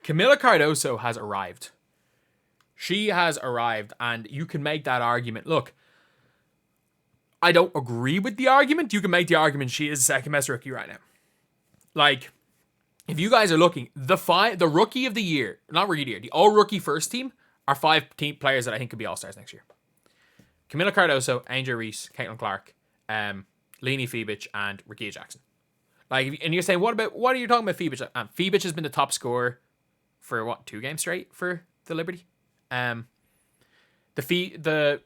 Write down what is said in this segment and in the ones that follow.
Kamilla Cardoso has arrived. She has arrived, and you can make that argument. Look, I don't agree with the argument. You can make the argument she is the second best rookie right now. Like, if you guys are looking, the rookie of the year, not rookie of the year, the all rookie first team are 5 players that I think could be all-stars next year. Kamilla Cardoso, Angel Reese, Caitlin Clark, Leni Fibic, and Rickea Jackson. Like, and you're saying, what are you talking about Fibic? Fibic has been the top scorer for 2 games straight for the Liberty. The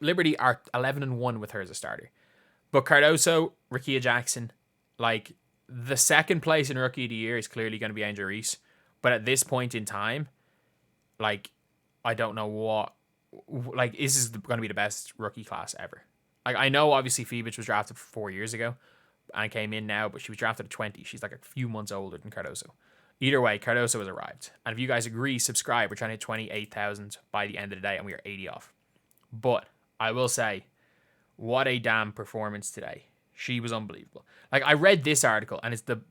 Liberty are 11-1 with her as a starter. But Cardoso, Rickea Jackson, like, the second place in Rookie of the Year is clearly going to be Angel Reese. But at this point in time, like, I don't know what... Like, this is going to be the best rookie class ever. Like, I know, obviously, Fibic was drafted 4 years ago and came in now, but she was drafted at 20. She's like a few months older than Cardoso. Either way, Cardoso has arrived. And if you guys agree, subscribe. We're trying to hit 28,000 by the end of the day, and we are 80 off. But I will say, what a damn performance today. She was unbelievable. Like, I read this article, and it's the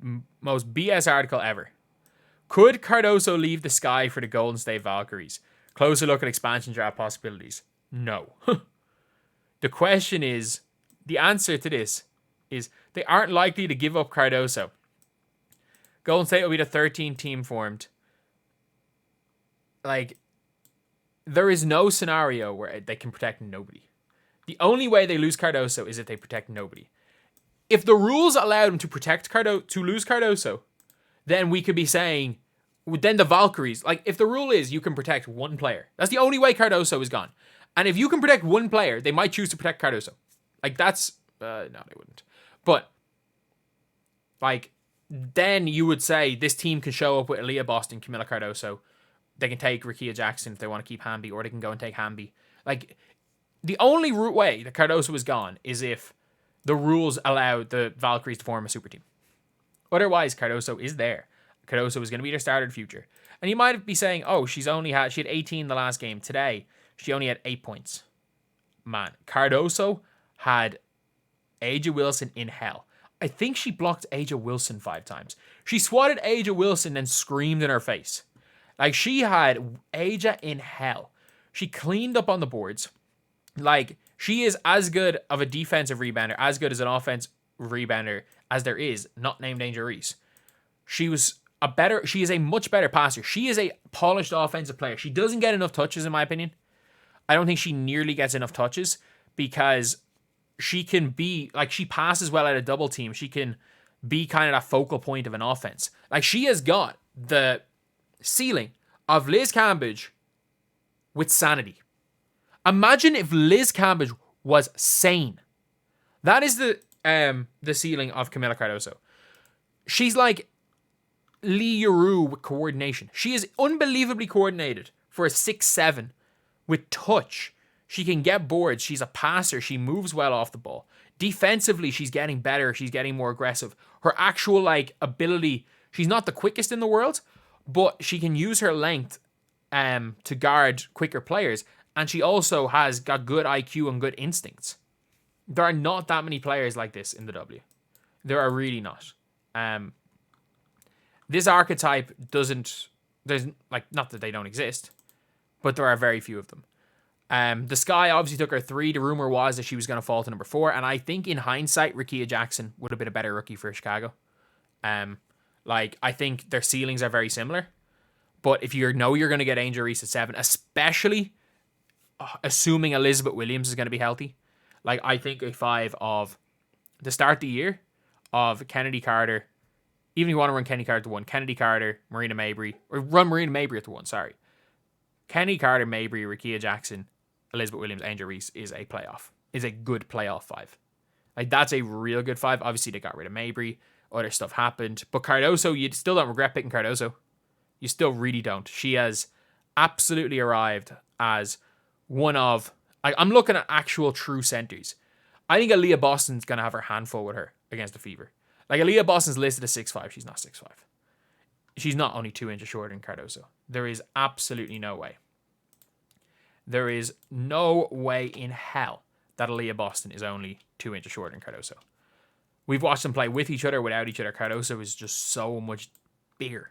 most BS article ever. Could Cardoso leave the sky for the Golden State Valkyries? Closer look at expansion draft possibilities. No. The question is, the answer to this is they aren't likely to give up Cardoso. Golden State will be the 13th team formed. Like, there is no scenario where they can protect nobody. The only way they lose Cardoso is if they protect nobody. If the rules allow them to lose Cardoso, then we could be saying, then the Valkyries, like, if the rule is you can protect one player, that's the only way Cardoso is gone. And if you can protect one player, they might choose to protect Cardoso. Like, that's, no, they wouldn't. But, like, then you would say this team can show up with Aaliyah Boston, Kamilla Cardoso. They can take Rickea Jackson if they want to keep Hamby, or they can go and take Hamby. Like, the only way that Cardoso is gone is if the rules allow the Valkyries to form a super team. Otherwise, Cardoso is there. Cardoso is going to be their starter in the future. And you might be saying, oh, she had 18 the last game. Today, she only had 8 points. Man, Cardoso had Aja Wilson in hell. I think she blocked Aja Wilson 5 times. She swatted Aja Wilson and screamed in her face. Like, she had Aja in hell. She cleaned up on the boards. Like, she is as good of a defensive rebounder, as good as an offensive rebounder as there is, not named Angel Reese. She is a much better passer. She is a polished offensive player. She doesn't get enough touches, in my opinion. I don't think she nearly gets enough touches because she can be, like, she passes well at a double team. She can be kind of that focal point of an offense. Like, she has got the ceiling of Liz Cambridge with sanity. Imagine if Liz Cambridge was sane. That is the ceiling of Kamilla Cardoso. She's like Lee Yuru with coordination. She is unbelievably coordinated for a 6'7" with touch. She can get boards. She's a passer. She moves well off the ball. Defensively, she's getting better. She's getting more aggressive. Her actual, like, ability, she's not the quickest in the world, but she can use her length to guard quicker players. And she also has got good IQ and good instincts. There are not that many players like this in the W. There are really not. This archetype there's, like, not that they don't exist, but there are very few of them. The Sky obviously took her 3. The rumor was that she was going to fall to number 4. And I think in hindsight, Rickea Jackson would have been a better rookie for Chicago. Like, I think their ceilings are very similar. But if you know you're going to get Angel Reese at 7, especially assuming Elizabeth Williams is going to be healthy, like, I think a 5 of the start of the year of Kennedy Carter, even if you want to run Kennedy Carter to 1, Kennedy Carter, Marina Mabry, or run Marina Mabry at the 1, sorry. Kennedy Carter, Mabry, Rickea Jackson, Elizabeth Williams, Angel Reese is a good playoff 5. Like, that's a real good 5. Obviously, they got rid of Mabry. Other stuff happened. But Cardoso, you still don't regret picking Cardoso. You still really don't. She has absolutely arrived as one of... Like, I'm looking at actual true centers. I think Aaliyah Boston's going to have her handful with her against the Fever. Like, Aaliyah Boston's listed as 6'5". She's not 6'5". She's not only 2 inches shorter than Cardoso. There is absolutely no way. There is no way in hell that Aaliyah Boston is only 2 inches shorter than Cardoso. We've watched them play with each other, without each other. Cardoso is just so much bigger.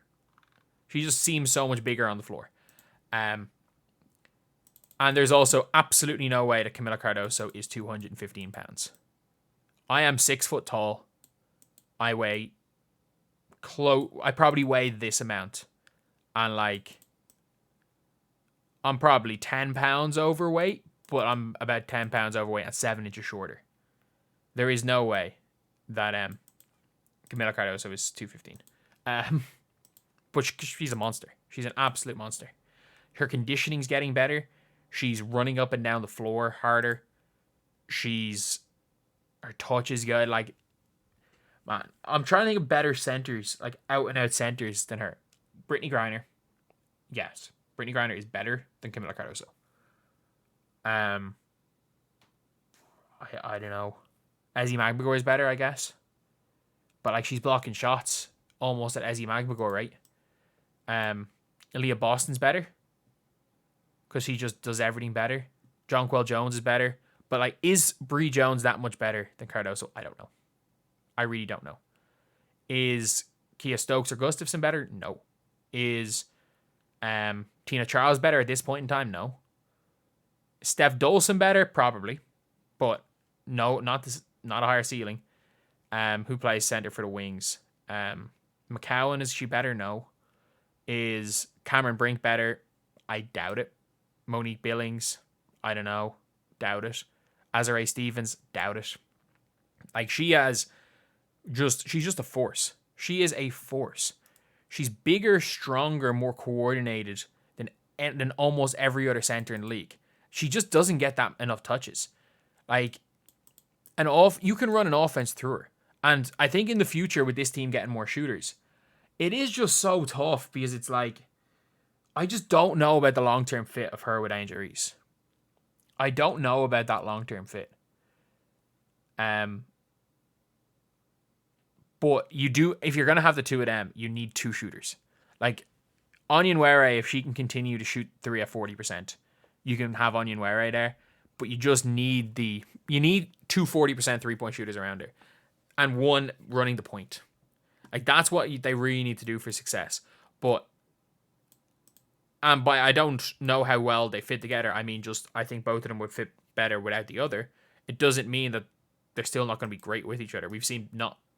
She just seems so much bigger on the floor. And there's also absolutely no way that Kamilla Cardoso is 215 pounds. I am 6 foot tall. I probably weigh this amount. And like, I'm probably 10 pounds overweight, but I'm about 10 pounds overweight and 7 inches shorter. There is no way that Kamilla Cardoso is 215. But she's a monster. She's an absolute monster. Her conditioning's getting better. She's running up and down the floor harder. Her touch is good. Like, man, I'm trying to think of better centers, like out and out centers than her. Brittany Griner. Yes. Brittany Griner is better than Kamilla Cardoso. I don't know. Ezzy Magbegor is better, I guess. But like, she's blocking shots almost at Ezzy Magbegor, right? Aaliyah Boston's better because she just does everything better. Jonquel Jones is better. But like, is Bree Jones that much better than Cardoso? I don't know. I really don't know. Is Kia Stokes or Gustafson better? No. Is Tina Charles better at this point in time? No. Steph Dolson better? Probably. But no, not a higher ceiling. Who plays center for the Wings? McCowan, is she better? No. Is Cameron Brink better? I doubt it. Monique Billings? I don't know. Doubt it. Azare Stevens? Doubt it. Like, she's just a force. She is a force. She's bigger, stronger, more coordinated than almost every other center in the league. She just doesn't get that enough touches. Like, you can run an offense through her. And I think in the future, with this team getting more shooters, it is just so tough because it's like, I just don't know about the long-term fit of her with Angel Reese. I don't know about that long-term fit. But you do, if you're going to have the two of them, you need two shooters. Like, Onion Were, if she can continue to shoot 3 at 40%, you can have Onion Were there. But you just need two 40% three-point shooters around her. And one running the point. Like, that's what they really need to do for success. But, I don't know how well they fit together. I mean, I think both of them would fit better without the other. It doesn't mean that they're still not going to be great with each other. We've seen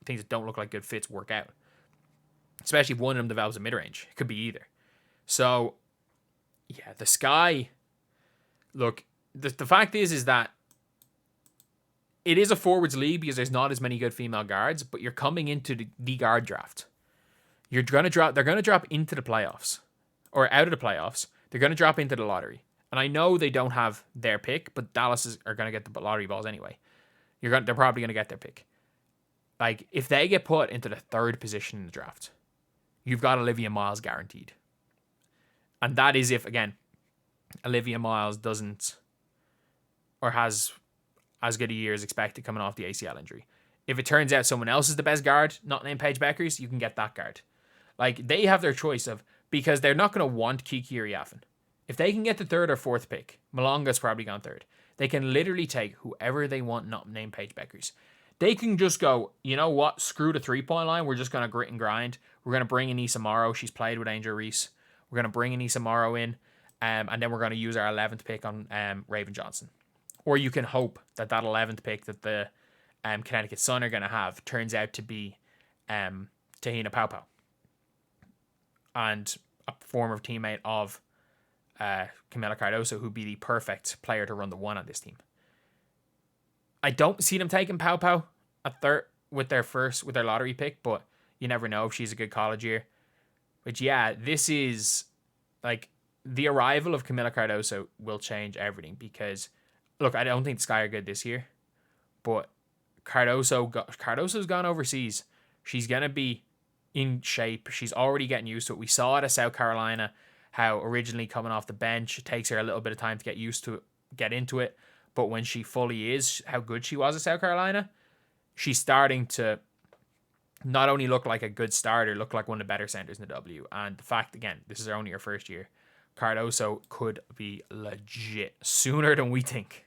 things that don't look like good fits work out. Especially if one of them develops a mid-range. It could be either. So, yeah, the Sky... Look, the fact is that it is a forwards league because there's not as many good female guards, but you're coming into the guard draft. They're going to drop into the playoffs. Or out of the playoffs. They're going to drop into the lottery. And I know they don't have their pick, but Dallas are going to get the lottery balls anyway. They're probably going to get their pick. Like, if they get put into the third position in the draft, you've got Olivia Miles guaranteed. And that is if, again, Olivia Miles doesn't, or has as good a year as expected coming off the ACL injury. If it turns out someone else is the best guard, not named Paige Beckers, you can get that guard. Like, they have their choice of, because they're not going to want Kiki or Yafin. If they can get the third or fourth pick, Malonga's probably gone third. They can literally take whoever they want, not named Paige Beckers. They can just go, you know what, screw the 3-point line. We're just going to grit and grind. We're going to bring in Issa Morrow. She's played with Angel Reese. We're going to bring in Issa Morrow in. And then we're going to use our 11th pick on Raven Johnson. Or you can hope that 11th pick that the Connecticut Sun are going to have turns out to be Tahina Paupau. And a former teammate of Kamilla Cardoso, who'd be the perfect player to run the one on this team. I don't see them taking Paupau at third with their lottery pick, but you never know if she's a good college year. But yeah, this is like the arrival of Kamilla Cardoso will change everything because, look, I don't think the Sky are good this year, but Cardoso's gone overseas. She's gonna be in shape. She's already getting used to it. We saw it at South Carolina, how originally coming off the bench, it takes her a little bit of time to get used to it, get into it. But when she fully is, how good she was at South Carolina, she's starting to not only look like a good starter, look like one of the better centers in the W. And the fact, again, this is only her first year, Cardoso could be legit sooner than we think.